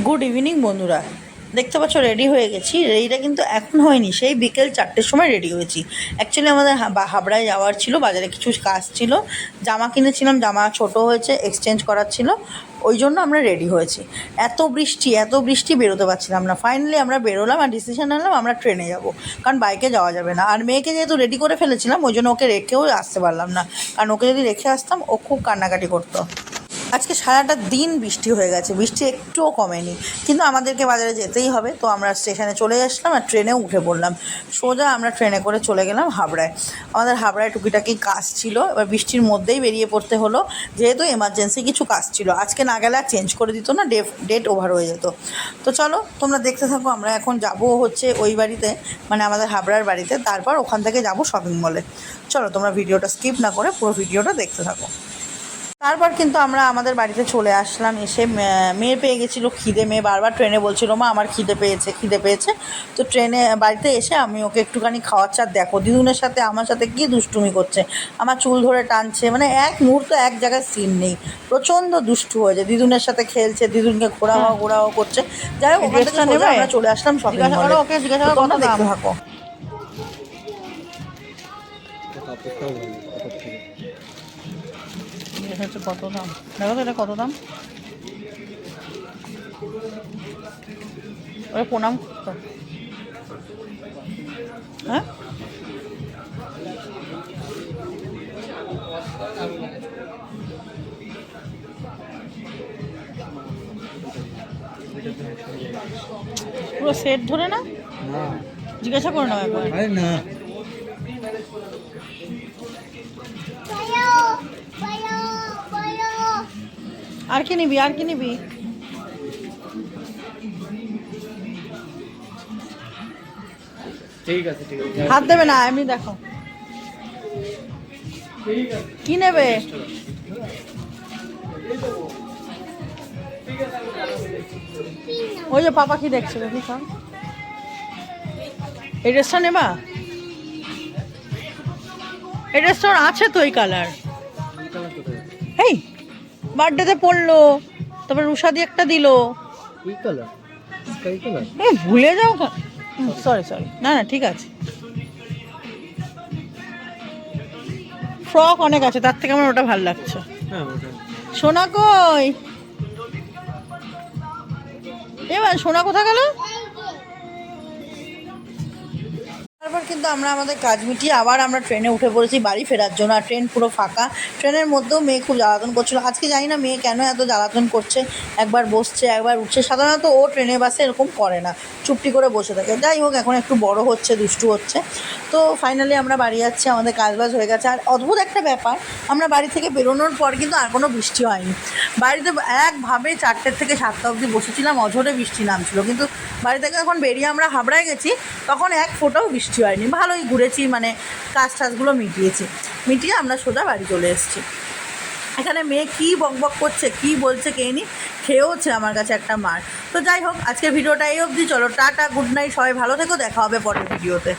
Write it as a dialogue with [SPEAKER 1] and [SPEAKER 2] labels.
[SPEAKER 1] Good evening বন্ধুরা, দেখতে পাচ্ছ রেডি হয়ে গেছি। রেডিটা কিন্তু এখন হয়নি, সেই বিকেল 4টের সময় রেডি হয়েছি। অ্যাকচুয়ালি আমাদের হাবড়ায় যাওয়ার ছিল, বাজারে কিছু কাজ ছিল, জামা কিনেছিলাম, জামা ছোট হয়েছে, এক্সচেঞ্জ করার ছিল, ওই জন্য আমরা রেডি হয়েছি। এত বৃষ্টি বেরোতে পারছিলাম না। ফাইনালি আমরা বেরোলাম আর ডিসিশন নিলাম আমরা ট্রেনে যাব, কারণ বাইকে যাওয়া যাবে না। আর মেয়েকে যেহেতু রেডি করে ফেলেছিলাম, ওই জন্য ওকে রেখেও আসতে পারলাম না, কারণ ওকে যদি রেখে আসতাম ও খুব কান্নাকাটি করতো। আজকে সারাটা দিন বৃষ্টি হয়ে গেছে, বৃষ্টি একটুও কমেনি, কিন্তু আমাদেরকে বাজারে যেতেই হবে। তো আমরা স্টেশনে চলে আসলাম আর ট্রেনেও উঠে পড়লাম। সোজা আমরা ট্রেনে করে চলে গেলাম হাবড়ায়। আমাদের হাবড়ায় টুকিটাকি কাজ ছিল, এবার বৃষ্টির মধ্যেই বেরিয়ে পড়তে হলো, যেহেতু এমার্জেন্সি কিছু কাজ ছিল। আজকে না গেলে আর চেঞ্জ করে দিত না, ডেট ওভার হয়ে যেত। তো চলো তোমরা দেখতে থাকো। আমরা এখন যাব হচ্ছে ওই বাড়িতে, মানে আমাদের হাবড়ার বাড়িতে, তারপর ওখান থেকে যাব শপিং মলে। চলো তোমরা ভিডিওটা স্কিপ না করে পুরো ভিডিওটা দেখতে থাকো। তারপর কিন্তু আমরা আমাদের বাড়িতে চলে আসলাম। এসে মেয়ে পেয়ে গেছিলো খিদে, মেয়ে বারবার ট্রেনে বলছিল মা আমার খিদে পেয়েছে। তো ট্রেনে বাড়িতে এসে আমি ওকে একটুখানি খাওয়াচ্ছি। আর দেখো দিদুনের সাথে আমার সাথে কী দুষ্টুমি করছে, আমার চুল ধরে টানছে, মানে এক মুহূর্ত এক জায়গায় সিন নেই, প্রচণ্ড দুষ্টু হয়েছে। দিদুনের সাথে খেলছে, দিদুনকে ঘোরাও করছে। যাই হোক ওখান থেকে আমরা চলে আসলাম শপিং মলে। ওকে জিজ্ঞাসা করো, দেখতে থাকো। হচ্ছে কত দাম, দেখো তো এটা কত দাম। ওরা প্রণাম করতো, হ্যাঁ পুরো সেট ধরে না, জিজ্ঞাসা করে নাও একবার।
[SPEAKER 2] না
[SPEAKER 1] আর কি নিবি,
[SPEAKER 2] ঠিক আছে
[SPEAKER 1] হাত দেবে না, এমনি দেখো কি নেবে। ওই যে পাপা কি দেখছে দেখি সব। এই ড্রেসটা নেবা, এই ড্রেসটা আছে তো এই কালার। এই বার্থডেতে পড়লো, তারপর রুষাদি একটা দিল। ভুলে যাও, সরি না ঠিক আছে। ফ্রক অনেক আছে, তার থেকে আমার ওটা ভালো লাগছে। সোনা কই, এবার সোনা কোথা গেল। তারপর কিন্তু আমরা আমাদের কাজ মিটিয়ে আবার আমরা ট্রেনে উঠে পড়েছি বাড়ি ফেরার জন্য। আর ট্রেন পুরো ফাঁকা। ট্রেনের মধ্যেও মেয়ে খুব জ্বালাতন করছিলো। আজকে জানি না মেয়ে কেন এত জ্বালাতন করছে, একবার বসছে একবার উঠছে। সাধারণত ও ট্রেনে বাসে এরকম করে না, চুপটি করে বসে থাকে। যাই হোক এখন একটু বড় হচ্ছে, দুষ্টু হচ্ছে। তো ফাইনালি আমরা বাড়ি যাচ্ছি, আমাদের কাজবাজ হয়ে গেছে। আর অদ্ভুত একটা ব্যাপার, আমরা বাড়ি থেকে বেরোনোর পর কিন্তু আর কোনো বৃষ্টি হয়নি। বাড়িতে একভাবে 4টে থেকে 7টা অবধি বসেছিলাম, অঝোরে বৃষ্টি নামছিল, কিন্তু বাড়ি থেকে যখন বেরিয়ে আমরা হাবড়ায় গেছি তখন এক ফোঁটাও বৃষ্টি হয়নি। ভালোই ঘুরেছি, মানে কাজগুলো মিটিয়ে আমরা সোজা বাড়ি চলে এসেছি। এখানে মেয়ে কী বকবক করছে, কী বলছে কে নি, খেয়েওছে আমার কাছে একটা মার। তো যাই হোক আজকের ভিডিওটা এই অবধি। চলো টাটা, গুড নাইট, সবাই ভালো থেকো, দেখা হবে পরের ভিডিওতে।